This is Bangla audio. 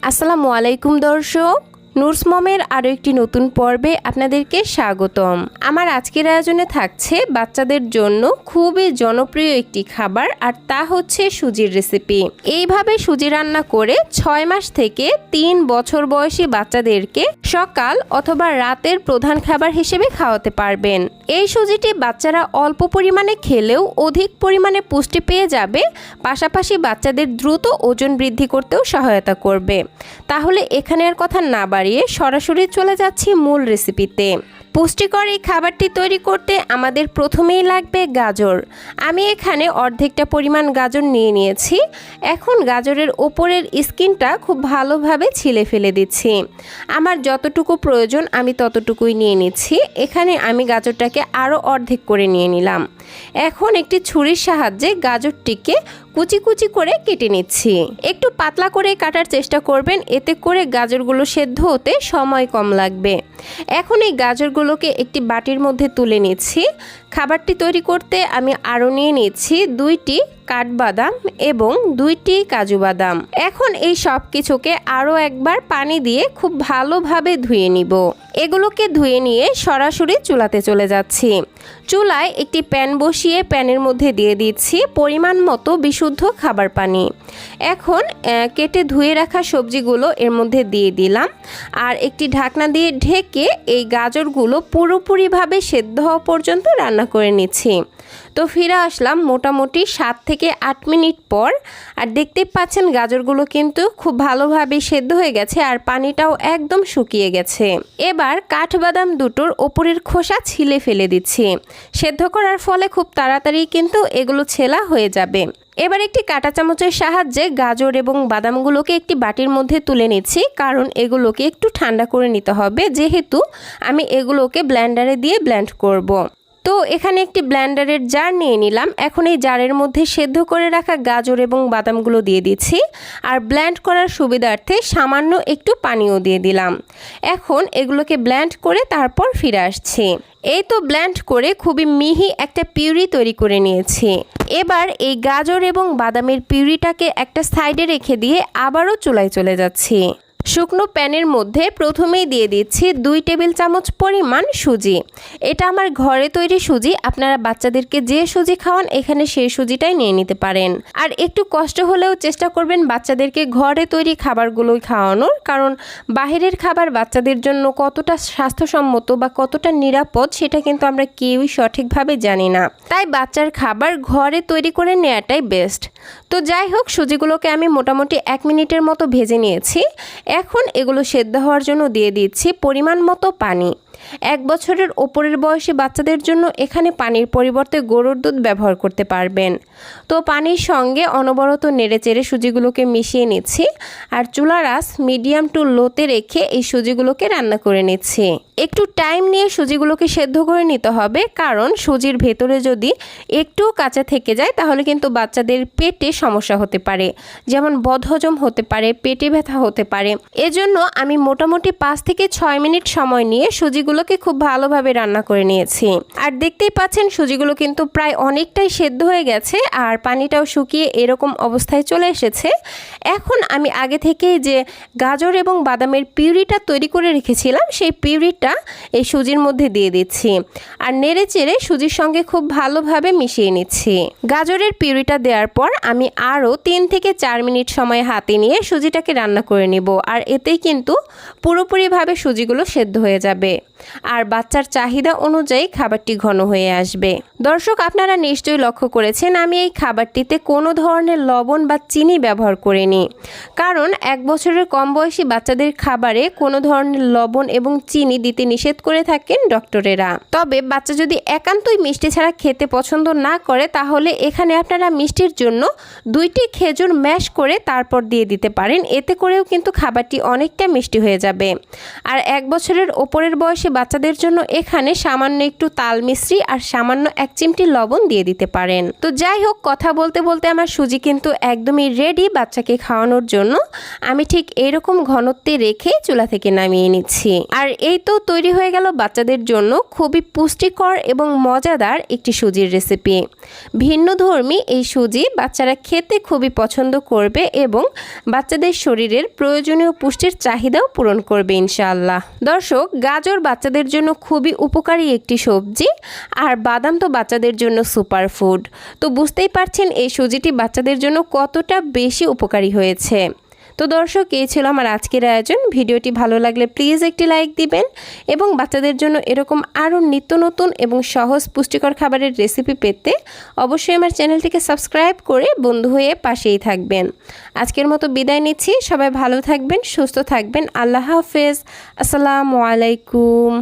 আসসালামু আলাইকুম দর্শক, নুরস মমের আরও একটি নতুন পর্বে আপনাদেরকে স্বাগতম। আমার আজকের আয়োজনে থাকছে বাচ্চাদের জন্য খুবই জনপ্রিয় একটি খাবার, আর তা হচ্ছে সুজির রেসিপি। এইভাবে সুজি রান্না করে 6 মাস থেকে 3 বছর বয়সী বাচ্চাদেরকে সকাল অথবা রাতের প্রধান খাবার হিসেবে খাওয়াতে পারবেন। এই সুজিটি বাচ্চারা অল্প পরিমাণে খেলেও অধিক পরিমাণে পুষ্টি পেয়ে যাবে, পাশাপাশি বাচ্চাদের দ্রুত ওজন বৃদ্ধি করতেও সহায়তা করবে। তাহলে এখানে আর কথা না বাড়িয়ে সরাসরি চলে যাচ্ছি মূল রেসিপিতে। পুষ্টিকর এই খাবারটি তৈরি করতে আমাদের প্রথমেই লাগবে গাজর। আমি এখানে অর্ধেকটা পরিমাণ গাজর নিয়ে নিয়েছি। এখন গাজরের ওপরের স্কিনটা খুব ভালোভাবে ছিলে ফেলে দিচ্ছি। আমার যতটুকু প্রয়োজন আমি ততটুকুই নিয়ে নিচ্ছি। এখানে আমি গাজরটাকে আরও অর্ধেক করে নিয়ে নিলাম। এখন একটি ছুরির সাহায্যে গাজরটিকে কুচি কুচি করে কেটে নিচ্ছি। একটু পাতলা করে কাটার চেষ্টা করবেন, এতে করে গাজরগুলো সেদ্ধ হতে সময় কম লাগবে। এখন এই গাজরগুলোকে একটি বাটির মধ্যে তুলে নিচ্ছি। খাবারটি তৈরি করতে আমি আরও নিয়ে নিচ্ছি 2টি কাঠবাদাম এবং 2টি কাজু বাদাম। এখন এই সব কিছুকে আরও একবার পানি দিয়ে খুব ভালোভাবে ধুয়ে নিব। এগুলোকে ধুয়ে নিয়ে সরাসরি চুলাতে চলে যাচ্ছি। চুলায় একটি প্যান বসিয়ে প্যানের মধ্যে দিয়ে দিচ্ছি পরিমাণ মতো বিশুদ্ধ খাবার পানি। এখন কেটে ধুয়ে রাখা সবজিগুলো এর মধ্যে দিয়ে দিলাম, আর একটি ঢাকনা দিয়ে ঢেকে এই গাজরগুলো পুরোপুরিভাবে সেদ্ধ হওয়া পর্যন্ত রান্না করে নিচ্ছি। তো ফিরে আসলাম মোটামুটি 7 থেকে 8 মিনিট পর, আর দেখতে পাচ্ছেন গাজরগুলো কিন্তু খুব ভালোভাবে সেদ্ধ হয়ে গেছে আর পানিটাও একদম শুকিয়ে গেছে। এবার কাঠবাদাম দুটোর ওপরের খোসা ছিলে ফেলে দিচ্ছি। সেদ্ধ করার ফলে খুব তাড়াতাড়ি কিন্তু এগুলো ছেলা হয়ে যাবে। এবার একটি কাঁটা চামচের সাহায্যে গাজর এবং বাদামগুলোকে একটি বাটির মধ্যে তুলে নিচ্ছি, কারণ এগুলোকে একটু ঠান্ডা করে নিতে হবে, যেহেতু আমি এগুলোকে ব্লেন্ডারে দিয়ে ব্লেন্ড করব। তো এখানে একটি ব্লেন্ডারের জার নিয়ে নিলাম। এখন এই জারের মধ্যে সেদ্ধ করে রাখা গাজর এবং বাদামগুলো দিয়ে দিচ্ছি, আর ব্লেন্ড করার সুবিধার্থে সামান্য একটু পানিও দিয়ে দিলাম। এখন এগুলোকে ব্লেন্ড করে তারপর ফিরে আসছি। এই তো ব্লেন্ড করে খুবই মিহি একটা পিউরি তৈরি করে নিয়েছি। এবার এই গাজর এবং বাদামের পিউরিটাকে একটা সাইডে রেখে দিয়ে আবারও চুলায় চলে যাচ্ছি। শুকনো প্যানের মধ্যে প্রথমেই দিয়ে দিচ্ছি 2 টেবিল চামচ পরিমাণ সুজি। এটা আমার ঘরে তৈরি সুজি, আপনারা বাচ্চাদেরকে যে সুজি খাওয়ান এখানে সেই সুজিটাই নিয়ে নিতে পারেন। আর একটু কষ্ট হলেও চেষ্টা করবেন বাচ্চাদেরকে ঘরে তৈরি খাবারগুলোই খাওয়ানোর, কারণ বাহিরের খাবার বাচ্চাদের জন্য কতটা স্বাস্থ্যসম্মত বা কতটা নিরাপদ সেটা কিন্তু আমরা কেউই সঠিকভাবে জানি না। তাই বাচ্চার খাবার ঘরে তৈরি করে নেওয়াটাই বেস্ট। তো যাই হোক, সুজিগুলোকে আমি মোটামুটি 1 মিনিটের মতো ভেজে নিয়েছি। এখন এগুলো সেদ্ধ হওয়ার জন্য দিয়ে দিচ্ছি পরিমাণ মতো পানি। 1 বছরের ওপরের বয়সী বাচ্চাদের জন্য এখানে পানির পরিবর্তে গরুর দুধ ব্যবহার করতে পারবেন। তো পানির সঙ্গে অনবরত নেড়েচেড়ে সুজিগুলোকে মিশিয়ে নিচ্ছি, আর চুলার আঁচ মিডিয়াম টু লোতে রেখে এই সুজিগুলোকে রান্না করে নিচ্ছি। একটু টাইম নিয়ে সুজিগুলোকে সেদ্ধ করে নিতে হবে, কারণ সুজির ভেতরে যদি একটু কাঁচা থেকে যায় তাহলে কিন্তু বাচ্চাদের পেটে সমস্যা হতে পারে, যেমন বদহজম হতে পারে, পেটে ব্যথা হতে পারে। এজন্য আমি মোটামুটি 5 থেকে 6 মিনিট সময় নিয়ে সুজিগুলোকে খুব ভালোভাবে রান্না করে নিয়েছি। আর দেখতেই পাচ্ছেন সুজিগুলো কিন্তু প্রায় অনেকটাই সেদ্ধ হয়ে গেছে, আর পানিটাও শুকিয়ে এরকম অবস্থায় চলে এসেছে। এখন আমি আগে থেকেই যে গাজর এবং বাদামের পিউরিটা তৈরি করে রেখেছিলাম সেই পিউরিটা এই সুজির মধ্যে দিয়ে দিচ্ছি, আর নেড়ে চেড়ে সুজির সঙ্গে খুব ভালোভাবে মিশিয়ে নিচ্ছি। গাজরের পিউরিটা দেওয়ার পর আমি আরও 3 থেকে 4 মিনিট সময় হাতে নিয়ে সুজিটাকে রান্না করে নিব, আর এতেই কিন্তু পুরোপুরিভাবে সুজিগুলো সেদ্ধ হয়ে যাবে, আর বাচ্চার চাহিদা অনুযায়ী খাবারটি ঘন হয়ে আসবে। দর্শক, আপনারা নিশ্চয়ই লক্ষ্য করেছেন আমি এই খাবারটিতে কোনো ধরনের লবণ বা চিনি ব্যবহার করিনি, কারণ 1 বছরের কম বয়সী বাচ্চাদের খাবারে কোনো ধরনের লবণ এবং চিনি দিতে নিষেধ করে থাকেন ডক্টরেরা। তবে বাচ্চা যদি একান্তই মিষ্টি ছাড়া খেতে পছন্দ না করে তাহলে এখানে আপনারা মিষ্টির জন্য 2টি খেজুর ম্যাশ করে তারপর দিয়ে দিতে পারেন, এতে করেও কিন্তু খাবারটি অনেকটা মিষ্টি হয়ে যাবে। আর 1 বছরের ওপরের বয়সী পাশাপাশি বাচ্চাদের জন্য এখানে সামান্য একটু তাল মিশ্রি আর সামান্য 1 চিমটি লবণ দিয়ে দিতে পারেন। তো যাই হোক, কথা বলতে বলতে আমার সুজি কিন্তু একদমই রেডি বাচ্চাকে খাওয়ানোর জন্য। আমি ঠিক এরকম ঘনত্বে রেখে চুলা থেকে নামিয়ে নিচ্ছি। আর এই তো তৈরি হয়ে গেল বাচ্চাদের জন্য খুবই পুষ্টিকর এবং মজাদার একটি সুজির রেসিপি। ভিন্নধর্মী এই সুজি বাচ্চারা খেতে খুবই পছন্দ করবে এবং বাচ্চাদের শরীরের প্রয়োজনীয় পুষ্টির চাহিদাও পূরণ করবে ইনশাআল্লাহ। দর্শক, গাজর বাচ্চাদের জন্য খুবই উপকারী একটি সবজি, আর বাদাম তো বাচ্চাদের জন্য সুপার ফুড। তো বুঝতেই পারছেন এই সুজিটি বাচ্চাদের জন্য কতটা বেশি উপকারী হয়েছে। তো দর্শক, এই ছিল আমার আজকের আয়োজন। ভিডিওটি ভালো লাগলে প্লিজ একটি লাইক দিবেন এবং বাচ্চাদের জন্য এরকম আরও নিত্য নতুন এবং সহজ পুষ্টিকর খাবারের রেসিপি পেতে অবশ্যই আমার চ্যানেলটিকে সাবস্ক্রাইব করে বন্ধু হয়ে পাশেই থাকবেন। আজকের মতো বিদায় নিচ্ছি। সবাই ভালো থাকবেন, সুস্থ থাকবেন। আল্লাহ হাফেজ। আসসালামু আলাইকুম।